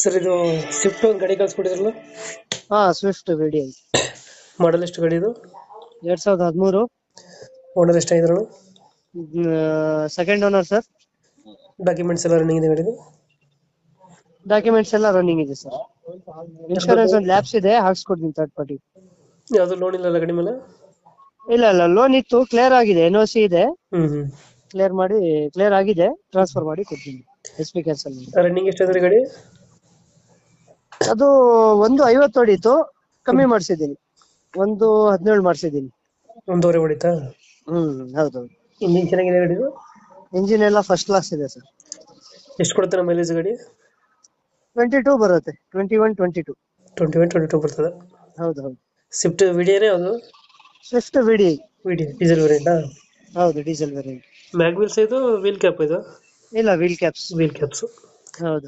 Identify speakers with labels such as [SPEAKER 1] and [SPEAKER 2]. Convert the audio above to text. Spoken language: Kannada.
[SPEAKER 1] ಸರ್ ಇದು ಸ್ವಿಫ್ಟ್ ಒಂದು ಗಾಡಿ ಕಳ್ಸ್ಕೊಟ್ಟಿದ್ರಲ್ಲ,
[SPEAKER 2] ಹಾ ಸ್ವಿಫ್ಟ್ ವಿಡಿಐ
[SPEAKER 1] ಮಾಡಲ್ ಎಷ್ಟು ಗಾಡಿ ಇದು?
[SPEAKER 2] 2013.
[SPEAKER 1] ಓನರ್ ಎಷ್ಟಾಗಿದ್ರಣ?
[SPEAKER 2] Second owner sir.
[SPEAKER 1] ಡಾಕ್ಯುಮೆಂಟ್ಸ್ ಎಲ್ಲ ರನ್ನಿಂಗ್ ಇದೆ ಗಾಡಿದು?
[SPEAKER 2] ಡಾಕ್ಯುಮೆಂಟ್ಸ್ ಎಲ್ಲ ರನ್ನಿಂಗ್ ಇದೆ ಸರ್. ಇನ್ಶೂರೆನ್ಸ್ ಒಂದು ಲ್ಯಾಬ್ಸ್ ಇದೆ, ಹಾಕ್ಸ್ಕೊಡ್ತೀನಿ ಥರ್ಡ್ ಪಾರ್ಟಿ.
[SPEAKER 1] ಯಾವುದು ಲೋನ್ ಇಲ್ಲ ಗಾಡಿ ಮೇಲೆ?
[SPEAKER 2] ಇಲ್ಲ ಇಲ್ಲ, ಲೋನ್ ಇತ್ತು, ಕ್ಲಿಯರ್ ಆಗಿದೆ, NOC ಇದೆ,
[SPEAKER 1] ಹ್ಮ್
[SPEAKER 2] ಕ್ಲಿಯರ್ ಆಗಿದೆ, ಟ್ರಾನ್ಸ್ಫರ್ ಮಾಡಿ ಕೊಡ್ತೀನಿ. SP ಕ್ಯಾನ್ಸಲ್ ಮಾಡಿ.
[SPEAKER 1] ರನ್ನಿಂಗ್ ಎಷ್ಟಾದ್ರೆ ಗಾಡಿ?
[SPEAKER 2] ಅದು 150 ಹೊಡೀತು, ಕಮ್ಮಿ ಮಾಡಿಸಿದ್ದೀನಿ, 117 ಮಾಡಿಸಿದ್ದೀನಿ.
[SPEAKER 1] ಒಂದೂವರೆ ಹೊಡಿತಾ?
[SPEAKER 2] ಹೌದೌದು.
[SPEAKER 1] ಇಂಜಿನ್ ಚೆನ್ನಾಗಿದೆ ಗಾಡಿದು?
[SPEAKER 2] ಇಂಜಿನ್ ಎಲ್ಲ ಫಸ್ಟ್ ಕ್ಲಾಸ್ ಇದೆ ಸರ್.
[SPEAKER 1] ಎಷ್ಟು ಕೊಡುತ್ತೆ ಮೈಲೇಜ್ ಗಾಡಿ?
[SPEAKER 2] 22 ಬರುತ್ತೆ, 21, 22.
[SPEAKER 1] 21-22 ಬರ್ತದೆ.
[SPEAKER 2] ಹೌದು.
[SPEAKER 1] ಸ್ವಿಫ್ಟ್ ವಿಡಿಯೋನೇ ಅದು?
[SPEAKER 2] Swift VDI.
[SPEAKER 1] ವಿಡಿಯೋ ಡೀಸೆಲ್ ವೇರಿಯಂಟಾ?
[SPEAKER 2] ಹೌದು, ಡೀಸೆಲ್ ವೇರಿಯಂಟ್.
[SPEAKER 1] ಮ್ಯಾಗ್ ವೀಲ್ಸ್ ಇದು ವೀಲ್ ಕ್ಯಾಪ್ ಇದು?
[SPEAKER 2] ಇಲ್ಲ, ವೀಲ್ ಕ್ಯಾಪ್ಸ್.
[SPEAKER 1] Wheel caps.
[SPEAKER 2] ಹೌದು.